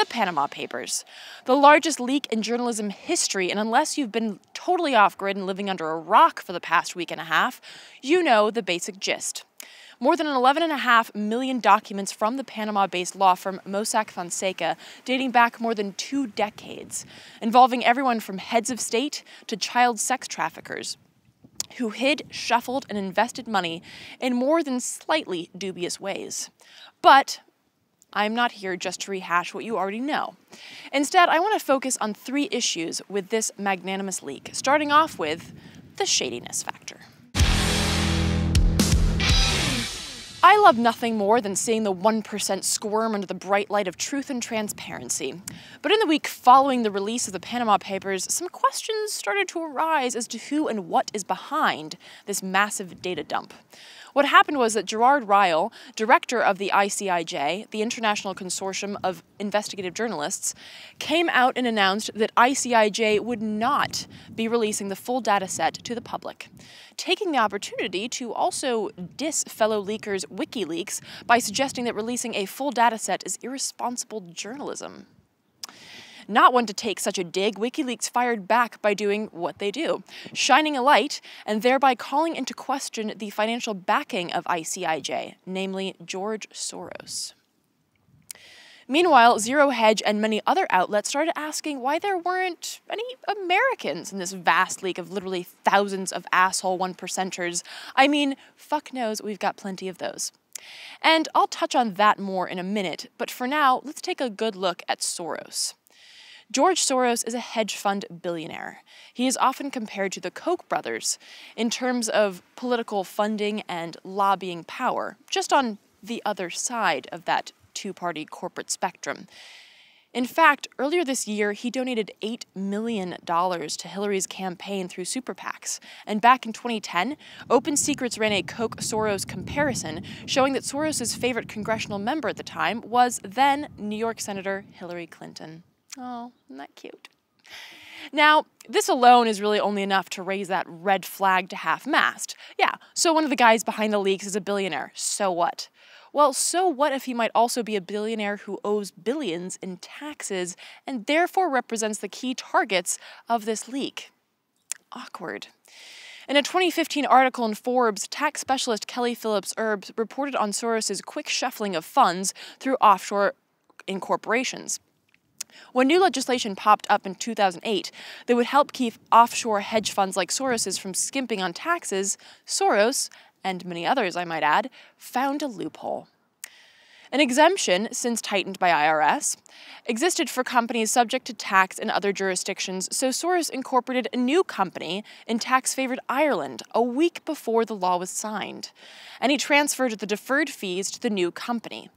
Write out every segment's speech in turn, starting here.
the Panama Papers, the largest leak in journalism history, and unless you've been totally off-grid and living under a rock for the past week and a half, you know the basic gist. More than 11.5 million documents from the Panama-based law firm Mossack Fonseca, dating back more than 2 decades, involving everyone from heads of state to child sex traffickers, who hid, shuffled, and invested money in more than slightly dubious ways. But I'm not here just to rehash what you already know. Instead, I want to focus on 3 issues with this magnanimous leak, starting off with the shadiness factor. I love nothing more than seeing the 1% squirm under the bright light of truth and transparency. But in the week following the release of the Panama Papers, some questions started to arise as to who and what is behind this massive data dump. What happened was that Gerard Ryle, director of the ICIJ, the International Consortium of Investigative Journalists, came out and announced that ICIJ would not be releasing the full data set to the public, taking the opportunity to also diss fellow leakers WikiLeaks by suggesting that releasing a full data set is irresponsible journalism. Not one to take such a dig, WikiLeaks fired back by doing what they do, shining a light and thereby calling into question the financial backing of ICIJ, namely George Soros. Meanwhile, Zero Hedge and many other outlets started asking why there weren't any Americans in this vast leak of literally thousands of asshole 1%ers. I mean, fuck knows we've got plenty of those. And I'll touch on that more in a minute, but for now, let's take a good look at Soros. George Soros is a hedge fund billionaire. He is often compared to the Koch brothers in terms of political funding and lobbying power, just on the other side of that two-party corporate spectrum. In fact, earlier this year, he donated $8 million to Hillary's campaign through super PACs. And back in 2010, Open Secrets ran a Koch-Soros comparison, showing that Soros' favorite congressional member at the time was then New York Senator Hillary Clinton. Oh, isn't that cute? Now, this alone is really only enough to raise that red flag to half-mast. Yeah, so one of the guys behind the leaks is a billionaire. So what? Well, so what if he might also be a billionaire who owes billions in taxes and therefore represents the key targets of this leak? Awkward. In a 2015 article in Forbes, tax specialist Kelly Phillips Erbs reported on Soros' quick shuffling of funds through offshore incorporations. When new legislation popped up in 2008 that would help keep offshore hedge funds like Soros's from skimping on taxes, Soros, and many others I might add, found a loophole. An exemption, since tightened by IRS, existed for companies subject to tax in other jurisdictions, so Soros incorporated a new company in tax-favored Ireland a week before the law was signed, and he transferred the deferred fees to the new company.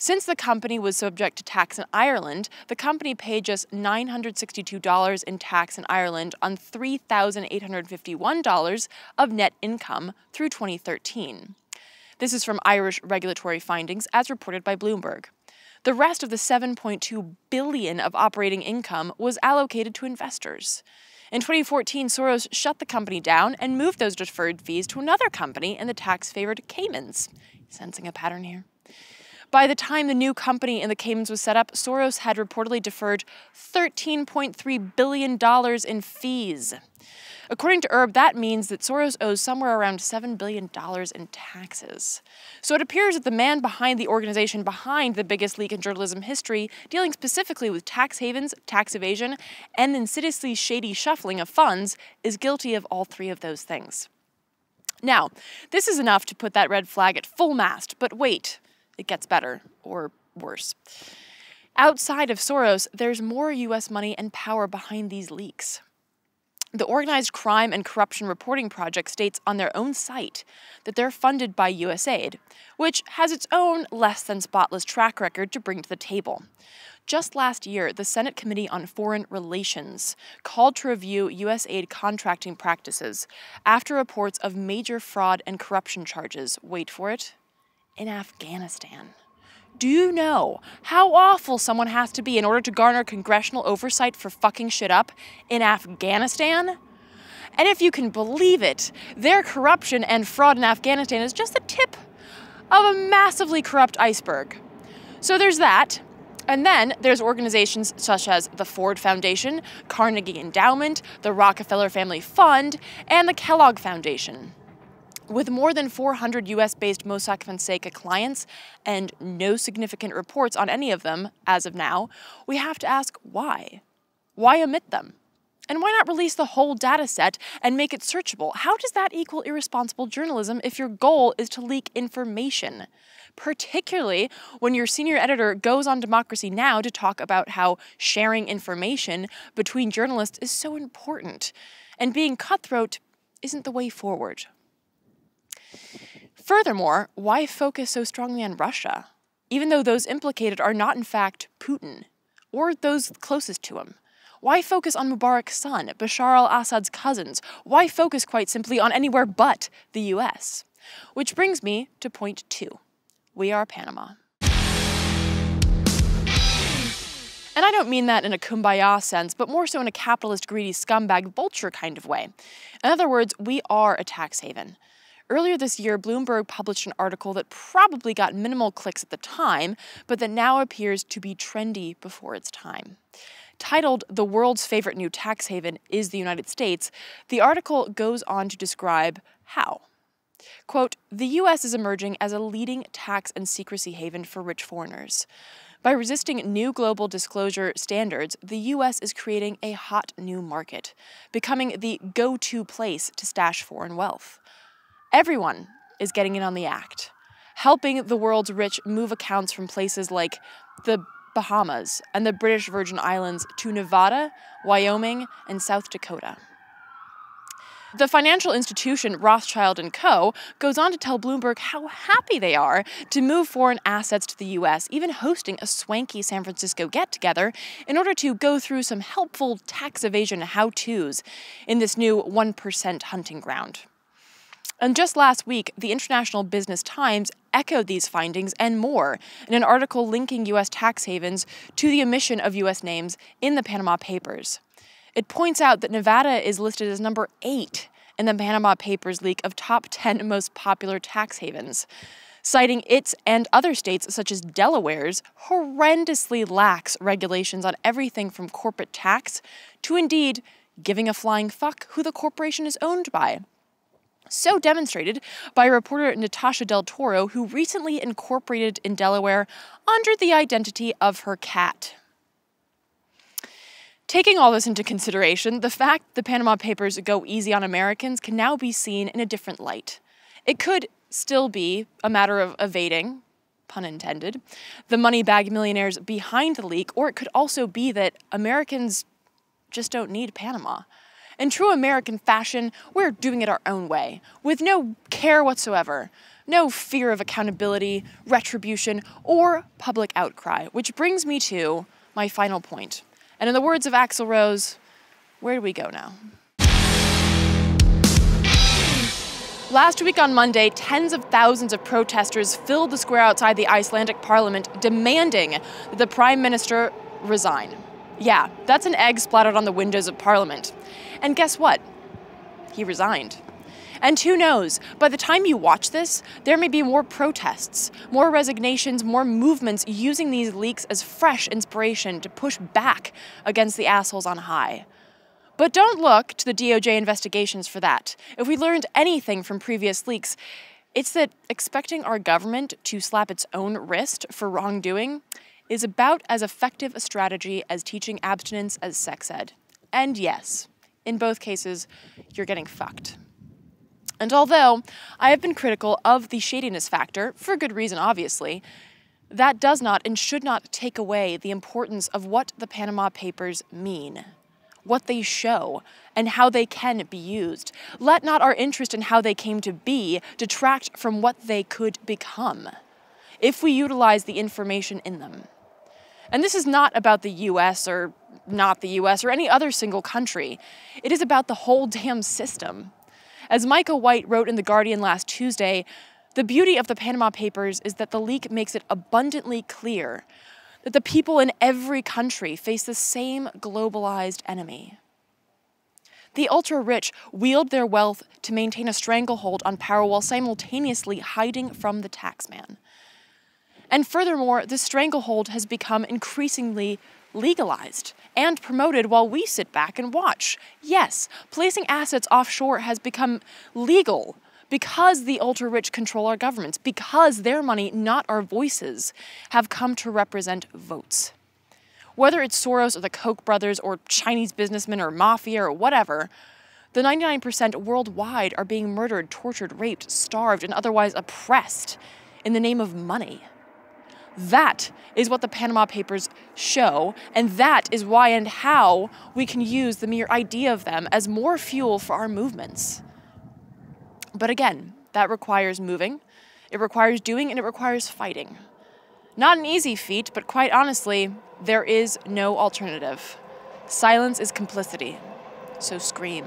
Since the company was subject to tax in Ireland, the company paid just $962 in tax in Ireland on $3,851 of net income through 2013. This is from Irish regulatory findings, as reported by Bloomberg. The rest of the $7.2 billion of operating income was allocated to investors. In 2014, Soros shut the company down and moved those deferred fees to another company in the tax-favored Caymans. Sensing a pattern here? By the time the new company in the Caymans was set up, Soros had reportedly deferred $13.3 billion in fees. According to Erb, that means that Soros owes somewhere around $7 billion in taxes. So it appears that the man behind the organization behind the biggest leak in journalism history, dealing specifically with tax havens, tax evasion, and insidiously shady shuffling of funds, is guilty of all 3 of those things. Now, this is enough to put that red flag at full mast, but wait. It gets better, or worse. Outside of Soros, there's more U.S. money and power behind these leaks. The Organized Crime and Corruption Reporting Project states on their own site that they're funded by USAID, which has its own less-than-spotless track record to bring to the table. Just last year, the Senate Committee on Foreign Relations called to review USAID contracting practices after reports of major fraud and corruption charges, wait for it, in Afghanistan. Do you know how awful someone has to be in order to garner congressional oversight for fucking shit up in Afghanistan? And if you can believe it, their corruption and fraud in Afghanistan is just the tip of a massively corrupt iceberg. So there's that. And then there's organizations such as the Ford Foundation, Carnegie Endowment, the Rockefeller Family Fund, and the Kellogg Foundation. With more than 400 US-based Mossack Fonseca clients and no significant reports on any of them as of now, we have to ask why. Why omit them? And why not release the whole data set and make it searchable? How does that equal irresponsible journalism if your goal is to leak information? Particularly when your senior editor goes on Democracy Now! To talk about how sharing information between journalists is so important, and being cutthroat isn't the way forward. Furthermore, why focus so strongly on Russia, even though those implicated are not in fact Putin or those closest to him? Why focus on Mubarak's son, Bashar al-Assad's cousins? Why focus quite simply on anywhere but the US? Which brings me to point 2. We are Panama. And I don't mean that in a kumbaya sense, but more so in a capitalist, greedy, scumbag, vulture kind of way. In other words, we are a tax haven. Earlier this year, Bloomberg published an article that probably got minimal clicks at the time, but that now appears to be trendy before its time. Titled "The World's Favorite New Tax Haven is the United States," the article goes on to describe how. Quote, "The U.S. is emerging as a leading tax and secrecy haven for rich foreigners. By resisting new global disclosure standards, the U.S. is creating a hot new market, becoming the go-to place to stash foreign wealth. Everyone is getting in on the act, helping the world's rich move accounts from places like the Bahamas and the British Virgin Islands to Nevada, Wyoming, and South Dakota." The financial institution Rothschild & Co. goes on to tell Bloomberg how happy they are to move foreign assets to the U.S., even hosting a swanky San Francisco get-together in order to go through some helpful tax evasion how-tos in this new 1% hunting ground. And just last week, the International Business Times echoed these findings and more in an article linking U.S. tax havens to the omission of U.S. names in the Panama Papers. It points out that Nevada is listed as number 8 in the Panama Papers leak of top 10 most popular tax havens, citing its and other states such as Delaware's horrendously lax regulations on everything from corporate tax to indeed giving a flying fuck who the corporation is owned by. So demonstrated by reporter Natasha Del Toro, who recently incorporated in Delaware under the identity of her cat. Taking all this into consideration, the fact the Panama Papers go easy on Americans can now be seen in a different light. It could still be a matter of evading, pun intended, the money bag millionaires behind the leak, or it could also be that Americans just don't need Panama. In true American fashion, we're doing it our own way, with no care whatsoever, no fear of accountability, retribution, or public outcry, which brings me to my final point. And in the words of Axl Rose, where do we go now? Last week on Monday, tens of thousands of protesters filled the square outside the Icelandic parliament demanding that the prime minister resign. Yeah, that's an egg splattered on the windows of Parliament. And guess what? He resigned. And who knows, by the time you watch this, there may be more protests, more resignations, more movements using these leaks as fresh inspiration to push back against the assholes on high. But don't look to the DOJ investigations for that. If we learned anything from previous leaks, it's that expecting our government to slap its own wrist for wrongdoing is about as effective a strategy as teaching abstinence as sex ed. And yes, in both cases, you're getting fucked. And although I have been critical of the shadiness factor, for good reason obviously, that does not and should not take away the importance of what the Panama Papers mean, what they show, and how they can be used. Let not our interest in how they came to be detract from what they could become, if we utilize the information in them. And this is not about the US or not the US or any other single country. It is about the whole damn system. As Micah White wrote in The Guardian last Tuesday, the beauty of the Panama Papers is that the leak makes it abundantly clear that the people in every country face the same globalized enemy. The ultra-rich wield their wealth to maintain a stranglehold on power while simultaneously hiding from the taxman. And furthermore, the stranglehold has become increasingly legalized and promoted while we sit back and watch. Yes, placing assets offshore has become legal because the ultra-rich control our governments, because their money, not our voices, have come to represent votes. Whether it's Soros or the Koch brothers or Chinese businessmen or mafia or whatever, the 99% worldwide are being murdered, tortured, raped, starved, and otherwise oppressed in the name of money. That is what the Panama Papers show, and that is why and how we can use the mere idea of them as more fuel for our movements. But again, that requires moving, it requires doing, and it requires fighting. Not an easy feat, but quite honestly, there is no alternative. Silence is complicity, so scream.